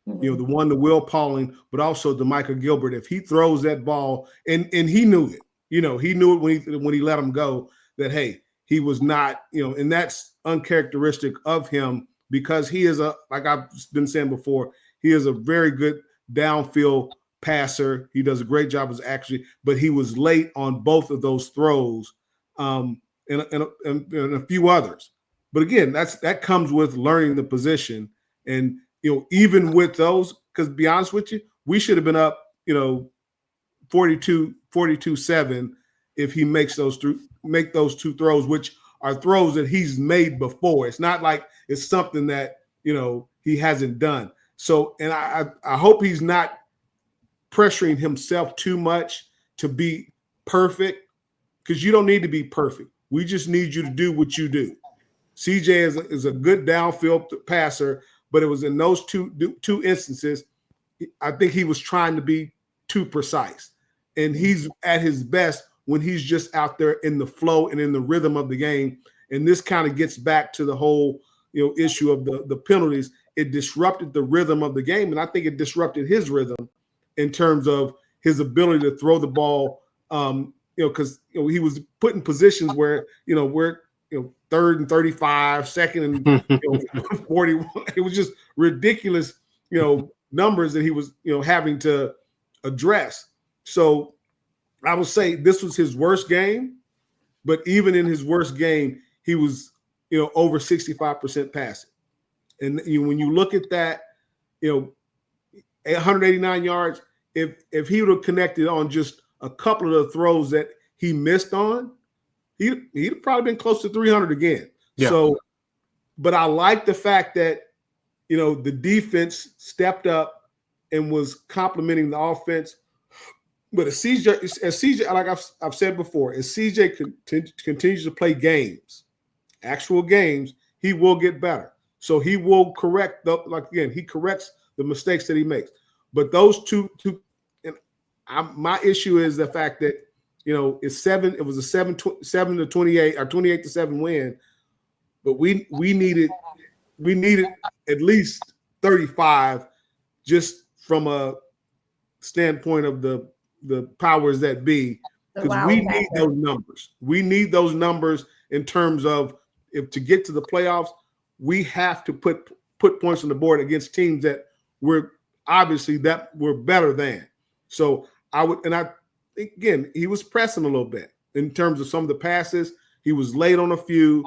The one to Will Pauling, but also to Michael Gilbert. If he throws that ball, and he knew it, he knew it when he let him go, that, hey, he was not, and that's uncharacteristic of him because he is like I've been saying before, he is a very good downfield passer. He does a great job as actually, but he was late on both of those throws and a few others. But again, that comes with learning the position. And even with those, because to be honest with you, we should have been up, 42-7 if he makes those 2 throws, which are throws that he's made before. It's not like it's something that, he hasn't done. So, and I hope he's not pressuring himself too much to be perfect, because you don't need to be perfect. We just need you to do what you do. CJ is a good downfield passer, but it was in those two instances, I think he was trying to be too precise. And he's at his best when he's just out there in the flow and in the rhythm of the game. And this kind of gets back to the whole issue of the penalties. It disrupted the rhythm of the game, and I think it disrupted his rhythm in terms of his ability to throw the ball. Because he was put in positions where we're 3rd and 35, 2nd and 41. It was just ridiculous, numbers that he was, having to address. So I would say this was his worst game, but even in his worst game, he was, over 65% passing. And when you look at that, 189 yards, if he would have connected on just a couple of the throws that he missed on, he'd probably been close to 300 again. Yeah. So, but I like the fact that, the defense stepped up and was complimenting the offense. But as CJ, like I've said before, as CJ continues to play games, actual games, he will get better. So he will correct he corrects the mistakes that he makes. But those two, and my issue is the fact that, it's 7. It was a 7-28 or 28-7 win, but we needed at least 35, just from a standpoint of the powers that be, because we need those numbers. We need those numbers in terms of if to get to the playoffs, we have to put points on the board against teams that we're better than. So again, he was pressing a little bit in terms of some of the passes. He was late on a few,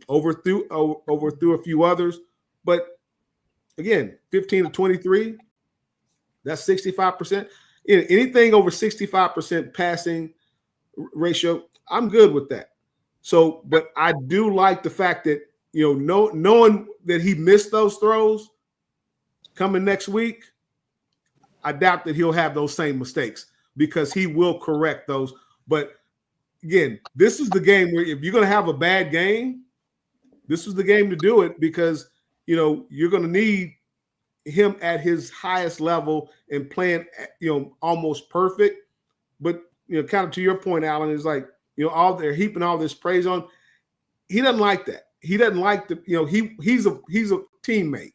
overthrew a few others. But again, 15-23, that's 65%. Anything over 65% passing ratio, I'm good with that. So, but I do like the fact that, knowing that he missed those throws coming next week, I doubt that he'll have those same mistakes, because he will correct those. But, again, this is the game where if you're going to have a bad game, this is the game to do it, because, you know, you're going to need him at his highest level and playing, you know, almost perfect. But, you know, kind of to your point, Alan, is like, you know, they're heaping all this praise on. He doesn't like that. He doesn't like the, you know, he's a teammate.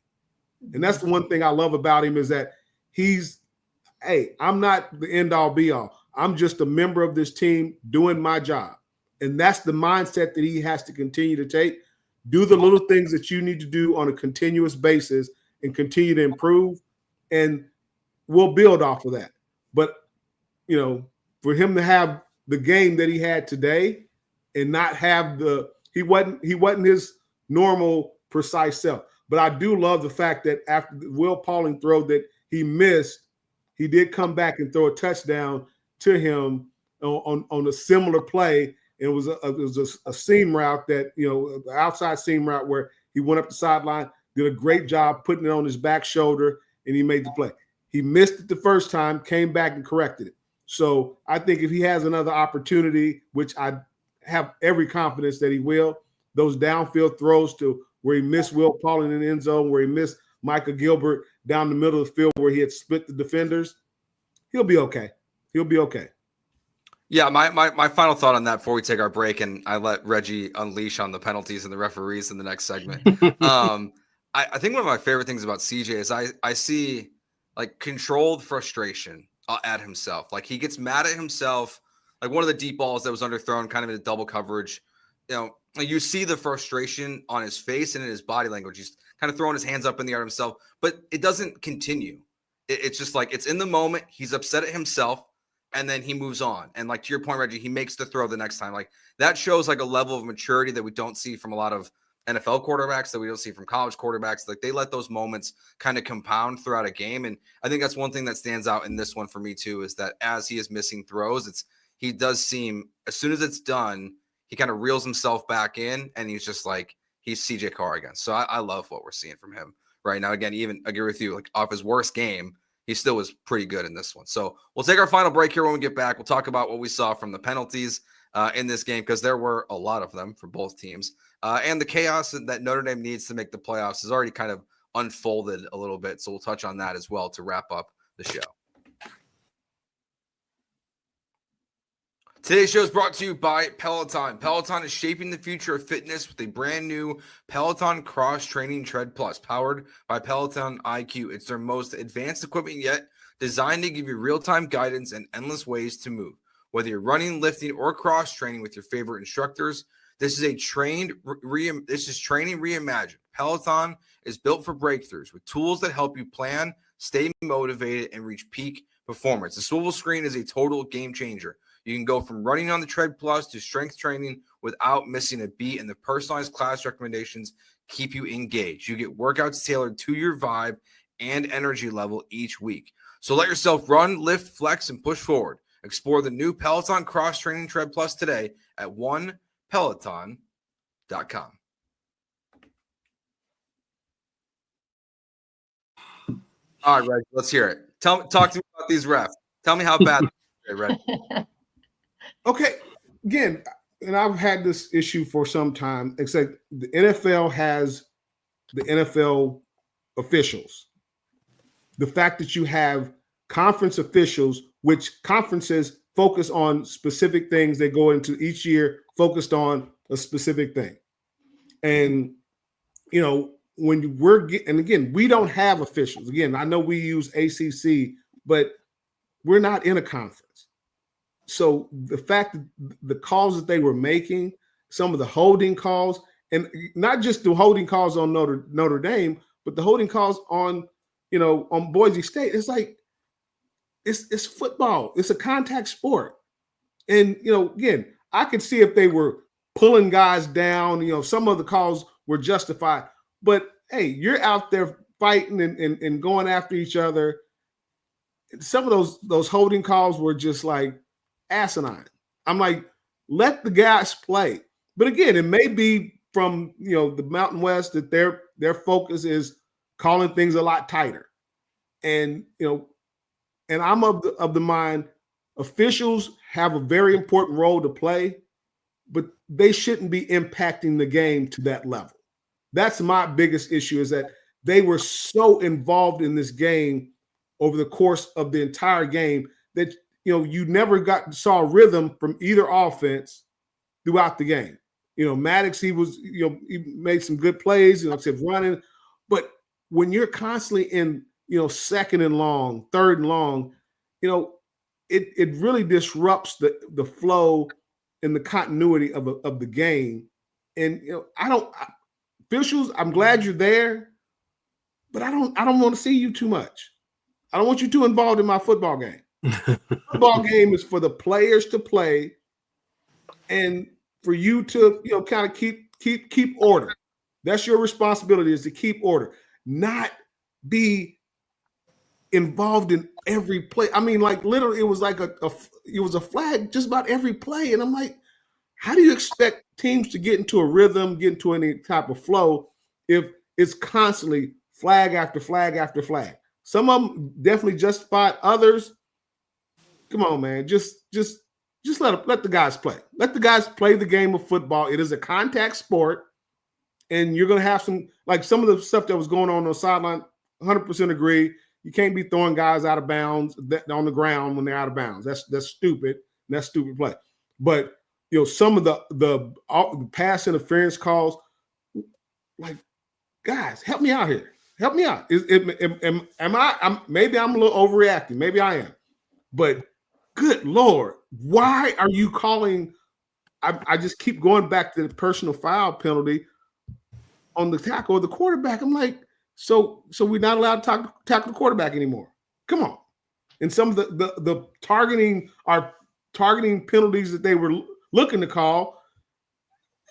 And that's the one thing I love about him, is that hey, I'm not the end all be all. I'm just a member of this team doing my job. And that's the mindset that he has to continue to take. Do the little things that you need to do on a continuous basis and continue to improve. And we'll build off of that. But, you know, for him to have the game that he had today and not have he wasn't his normal precise self. But I do love the fact that after the Will Pauling throw that he missed, he did come back and throw a touchdown to him on a similar play. It was a seam route that, you know, the outside seam route where he went up the sideline, did a great job putting it on his back shoulder, and he made the play. He missed it the first time, came back and corrected it. So I think if he has another opportunity, which I have every confidence that he will, those downfield throws to where he missed Will Pauling in the end zone, where he missed Micah Gilbert down the middle of the field where he had split the defenders, he'll be okay. He'll be okay. Yeah, my final thought on that before we take our break, and I let Reggie unleash on the penalties and the referees in the next segment. I think one of my favorite things about CJ is I see like controlled frustration at himself. Like he gets mad at himself. Like one of the deep balls that was underthrown kind of in a double coverage, you know, like you see the frustration on his face and in his body language. He's kind of throwing his hands up in the air himself, but it doesn't continue. It's just like it's in the moment. He's upset at himself. And then he moves on. And like to your point, Reggie, he makes the throw the next time. Like that shows like a level of maturity that we don't see from a lot of NFL quarterbacks, that we don't see from college quarterbacks. Like they let those moments kind of compound throughout a game. And I think that's one thing that stands out in this one for me too, is that as he is missing throws, he does seem, as soon as it's done, he kind of reels himself back in and he's just like, he's CJ Carr again. So I love what we're seeing from him right now. Again, even I agree with you, like off his worst game, he still was pretty good in this one. So we'll take our final break here. When we get back, we'll talk about what we saw from the penalties in this game, because there were a lot of them for both teams. And the chaos that Notre Dame needs to make the playoffs has already kind of unfolded a little bit. So we'll touch on that as well to wrap up the show. Today's show is brought to you by Peloton. Peloton is shaping the future of fitness with a brand new Peloton Cross Training Tread Plus, powered by Peloton IQ. It's their most advanced equipment yet, designed to give you real-time guidance and endless ways to move. Whether you're running, lifting, or cross training with your favorite instructors, this is training reimagined. Peloton is built for breakthroughs with tools that help you plan, stay motivated, and reach peak performance. The swivel screen is a total game changer. You can go from running on the Tread Plus to strength training without missing a beat, and the personalized class recommendations keep you engaged. You get workouts tailored to your vibe and energy level each week. So let yourself run, lift, flex, and push forward. Explore the new Peloton Cross Training Tread Plus today at onepeloton.com. All right, Reg, let's hear it. Talk to me about these refs. Tell me how bad they are, Reg. Okay, again, and I've had this issue for some time, except the NFL has the NFL officials. The fact that you have conference officials, which conferences focus on specific things, they go into each year focused on a specific thing. And, you know, when and again, we don't have officials. Again, I know we use ACC, but we're not in a conference. So the fact that the calls that they were making, some of the holding calls, and not just the holding calls on Notre Dame, but the holding calls on, you know, on Boise State, it's like, it's football. It's a contact sport. And, you know, again, I could see if they were pulling guys down, you know, some of the calls were justified. But, hey, you're out there fighting and going after each other. Some of those holding calls were just like asinine. I'm like, let the guys play. But again, it may be from, you know, the Mountain West that their focus is calling things a lot tighter. And, you know, and I'm of the mind, officials have a very important role to play, but they shouldn't be impacting the game to that level. That's my biggest issue, is that they were so involved in this game over the course of the entire game that, you never saw rhythm from either offense throughout the game. Maddox, he made some good plays, except running. But when you're constantly in, second and long, third and long, it really disrupts the flow and the continuity of the game. And officials, I'm glad you're there, but I don't want to see you too much. I don't want you too involved in my football game. Football game is for the players to play and for you to, kind of keep order. That's your responsibility, is to keep order, not be involved in every play. I mean, like, literally, it was like it was a flag just about every play. And I'm like, how do you expect teams to get into a rhythm, get into any type of flow if it's constantly flag after flag after flag? Some of them definitely justified. Others, come on, man, just let the guys play. Let the guys play the game of football. It is a contact sport, and you're going to have some of the stuff that was going on the sideline. 100% agree. You can't be throwing guys out of bounds on the ground when they're out of bounds. That's stupid. That's stupid play. But some of the pass interference calls, like, guys, help me out here. Help me out. Maybe I'm a little overreacting. Maybe I am. But good Lord, why are you calling? I just keep going back to the personal foul penalty on the tackle of the quarterback. I'm like, so we're not allowed to tackle the quarterback anymore. Come on. And some of the targeting penalties that they were looking to call,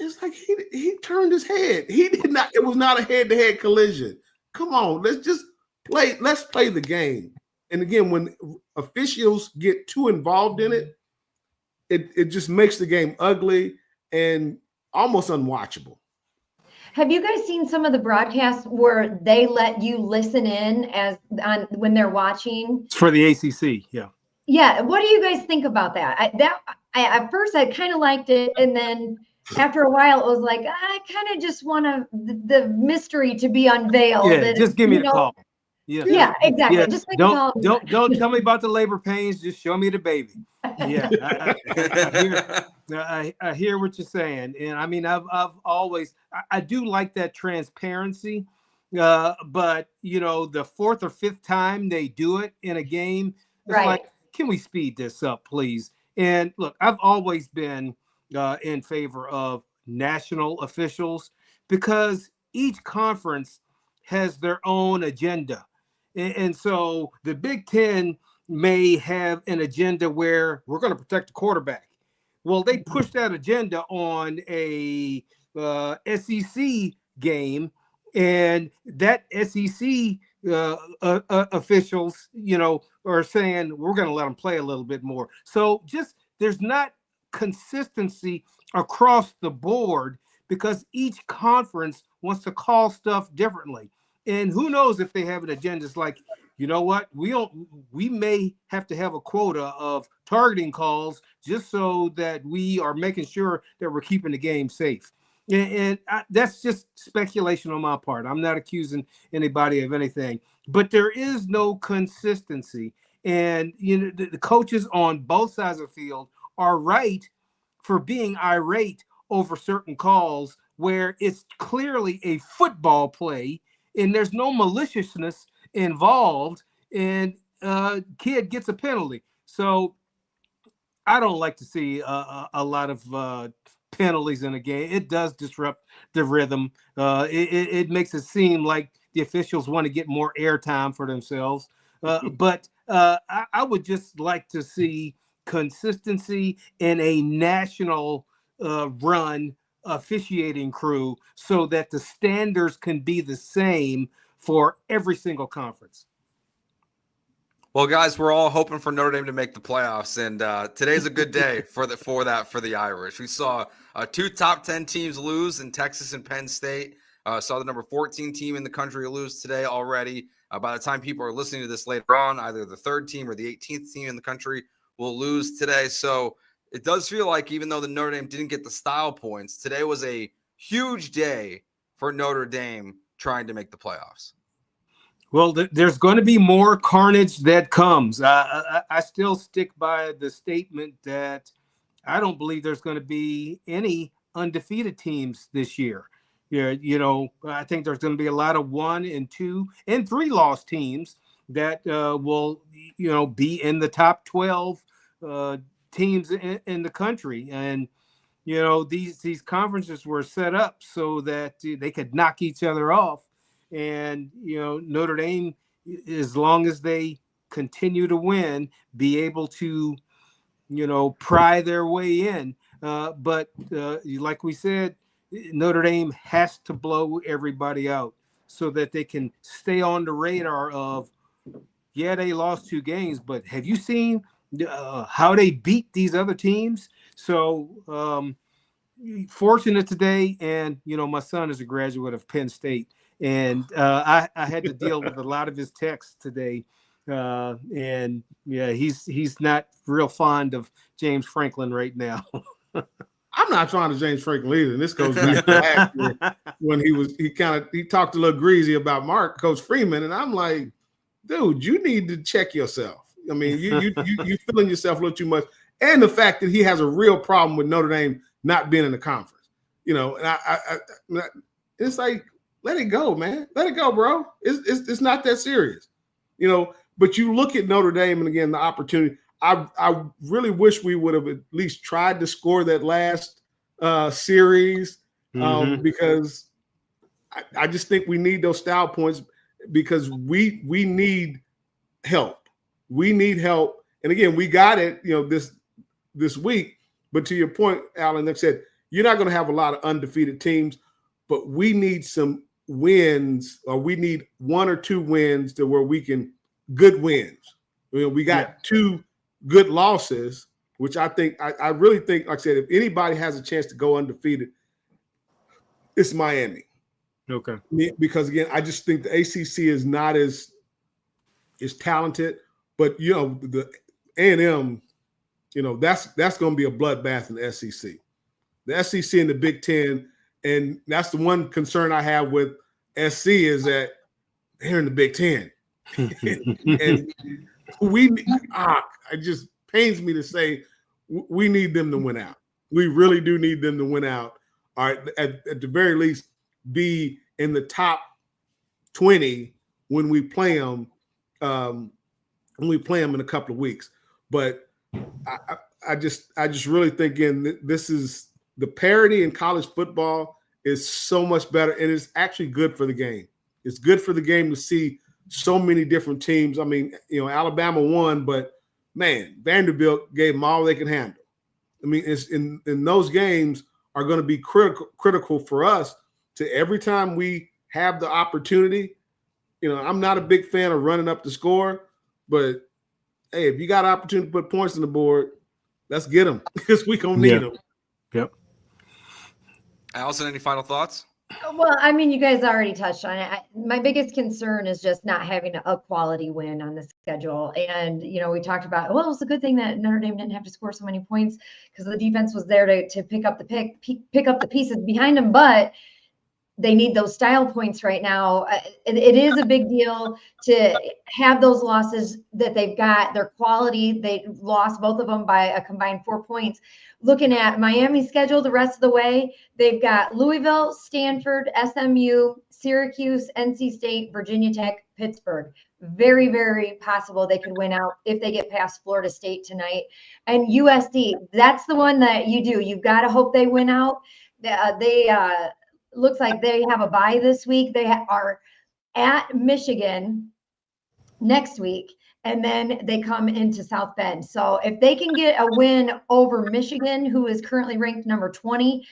it's like he turned his head. He did not. It was not a head-to-head collision. Come on, let's play the game. And again, when officials get too involved in it, it just makes the game ugly and almost unwatchable. Have you guys seen some of the broadcasts where they let you listen in when they're watching? It's for the ACC, yeah. Yeah, what do you guys think about that? At first I kind of liked it, and then after a while it was like, I kind of just want the mystery to be unveiled. Yeah, just give me the call. Yeah, exactly. Yeah, just make the call. Don't tell me about the labor pains. Just show me the baby. Yeah, I hear what you're saying, and I mean, I've always I do like that transparency, but the fourth or fifth time they do it in a game, it's right. Like, can we speed this up, please? And look, I've always been in favor of national officials because each conference has their own agenda. And so the Big Ten may have an agenda where we're going to protect the quarterback. Well, they push that agenda on a SEC game, and that SEC officials, are saying we're going to let them play a little bit more. So there's not consistency across the board because each conference wants to call stuff differently. And who knows if they have an agenda? It's like, you know what? We may have to have a quota of targeting calls just so that we are making sure that we're keeping the game safe. And that's just speculation on my part. I'm not accusing anybody of anything, but there is no consistency. And the coaches on both sides of the field are right for being irate over certain calls where it's clearly a football play and there's no maliciousness involved, and kid gets a penalty. So I don't like to see a lot of penalties in a game. It does disrupt the rhythm. It makes it seem like the officials want to get more airtime for themselves. But I would just like to see consistency in a national run officiating crew so that the standards can be the same for every single conference. Well, guys, we're all hoping for Notre Dame to make the playoffs, and today's a good day for the Irish. We saw two top 10 teams lose in Texas and Penn State. Saw the number 14 team in the country lose today already. By the time people are listening to this later on, either the third team or the 18th team in the country will lose today. So it does feel like even though the Notre Dame didn't get the style points, today was a huge day for Notre Dame trying to make the playoffs. Well, there's going to be more carnage that comes. I still stick by the statement that I don't believe there's going to be any undefeated teams this year. Yeah, I think there's going to be a lot of 1 and 2 and 3 loss teams that will, be in the top 12 teams in the country. And, these conferences were set up so that they could knock each other off. And, Notre Dame, as long as they continue to win, be able to, pry their way in. But like we said, Notre Dame has to blow everybody out so that they can stay on the radar of, they lost 2 games, but have you seen how they beat these other teams? So fortunate today. And, my son is a graduate of Penn State. And I had to deal with a lot of his texts today. And he's not real fond of James Franklin right now. I'm not trying to James Franklin either. And this goes back to last year when he talked a little greasy about Coach Freeman. And I'm like, dude, you need to check yourself. I mean, you feeling yourself a little too much. And the fact that he has a real problem with Notre Dame not being in the conference. And I it's like, let it go, man. Let it go, bro. It's not that serious. But you look at Notre Dame, and again, the opportunity. I really wish we would have at least tried to score that last series because I just think we need those style points because we need help. We need help. And again, we got it, this week. But to your point, Alan, like I said, you're not going to have a lot of undefeated teams, but we need some wins, or we need 1 or 2 wins to where we can good wins. We got 2 good losses, which I really think, like I said, if anybody has a chance to go undefeated, it's Miami. Okay. Because again, I just think the ACC is not as talented, but the A&M, that's going to be a bloodbath in the SEC. The SEC and the Big Ten, and that's the one concern I have with SC is that they're in the Big Ten. And it just pains me to say we need them to win out. We really do need them to win out. All right, at the very least, be in the top 20 when we play them. When we play them in a couple of weeks. But I just really think, again, this is the parity in college football is so much better, and it's actually good for the game. It's good for the game to see so many different teams. I mean, Alabama won, but man, Vanderbilt gave them all they can handle. I mean, it's in those games are going to be critical for us to every time we have the opportunity. I'm not a big fan of running up the score, but hey, if you got an opportunity to put points on the board, let's get them because we're going to need them. Yep. Allison, any final thoughts? Well, I mean, you guys already touched on it. My biggest concern is just not having a quality win on the schedule. And, we talked about, well, it was a good thing that Notre Dame didn't have to score so many points because the defense was there to pick up the pieces behind them. But they need those style points right now. It is a big deal to have those losses that they've got. Their quality, they lost both of them by a combined 4 points. Looking at Miami's schedule the rest of the way, they've got Louisville, Stanford, SMU, Syracuse, NC State, Virginia Tech, Pittsburgh. Very, very possible they could win out if they get past Florida State tonight. And USD, that's the one that you do. You've got to hope they win out. They looks like they have a bye this week. They are at Michigan next week, and then they come into South Bend. So if they can get a win over Michigan, who is currently ranked number 20,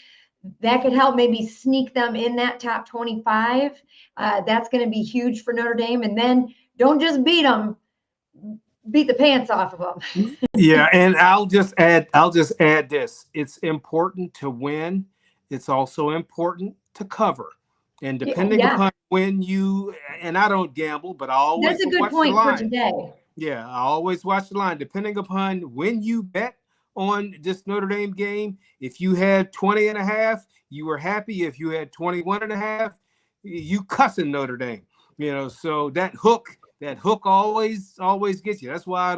that could help maybe sneak them in that top 25. That's going to be huge for Notre Dame. And then don't just beat them, beat the pants off of them. Yeah, and I'll just add this. It's important to win. It's also important to cover. And depending upon when and I don't gamble, but I always that's a good point for today. Yeah, I always watch the line. Depending upon when you bet on this Notre Dame game, if you had 20.5, you were happy. If you had 21.5, you cussing Notre Dame. So that hook always gets you. That's why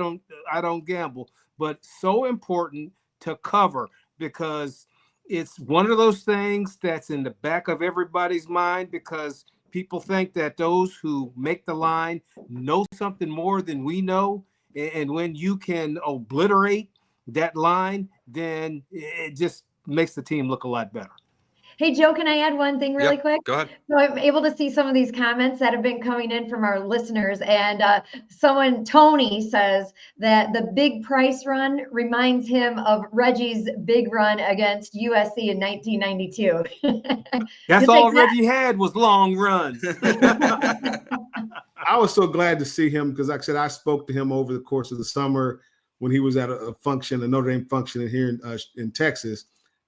I don't gamble. But so important to cover, because it's one of those things that's in the back of everybody's mind, because people think that those who make the line know something more than we know. And when you can obliterate that line, then it just makes the team look a lot better. Hey, Joe, can I add one thing really quick? Go ahead. So I'm able to see some of these comments that have been coming in from our listeners. And Tony says that the big Price run reminds him of Reggie's big run against USC in 1992. That's all Reggie had was long runs. I was so glad to see him because, like I said, I spoke to him over the course of the summer when he was at a function, a Notre Dame function here in Texas.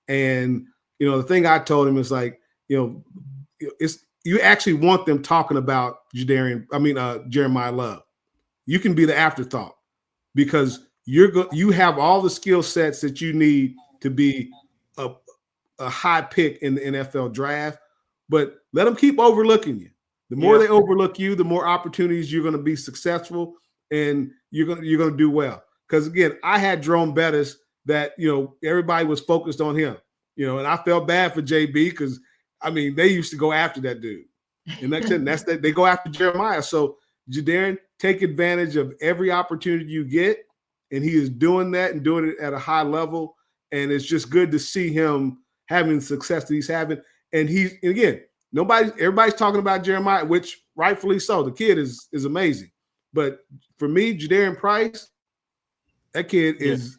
And, the thing I told him is like, it's you actually want them talking about Jeremiyah Love. You can be the afterthought because you have all the skill sets that you need to be a high pick in the NFL draft, but let them keep overlooking you. The more they overlook you, the more opportunities you're going to be successful and you're going to do well. Because again, I had Jerome Bettis that, everybody was focused on him, and I felt bad for JB because, they used to go after that dude. And they go after Jeremiyah. So Jadarian, take advantage of every opportunity you get. And he is doing that and doing it at a high level. And it's just good to see him having the success that he's having. And everybody's talking about Jeremiyah, which rightfully so. The kid is amazing. But for me, Jadarian Price, that kid is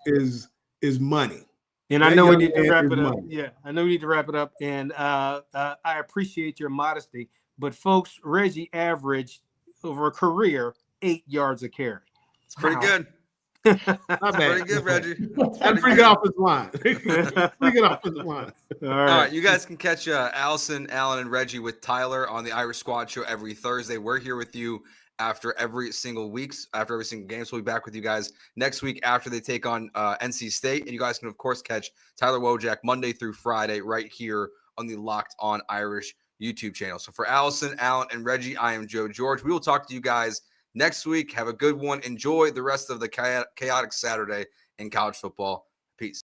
money. And I know we need to wrap it up. Yeah, I know we need to wrap it up. And I appreciate your modesty. But folks, Reggie averaged over a career 8 yards a carry. It's pretty good. Not bad. Pretty good, Reggie. That's pretty good offensive line. Pretty good offensive line. All right. You guys can catch Allison, Alan, and Reggie with Tyler on the Irish Squad Show every Thursday. We're here with you after every single game. So we'll be back with you guys next week after they take on NC State. And you guys can, of course, catch Tyler Wojak Monday through Friday right here on the Locked On Irish YouTube channel. So for Allison, Alan, and Reggie, I am Joe George. We will talk to you guys next week. Have a good one. Enjoy the rest of the chaotic Saturday in college football. Peace.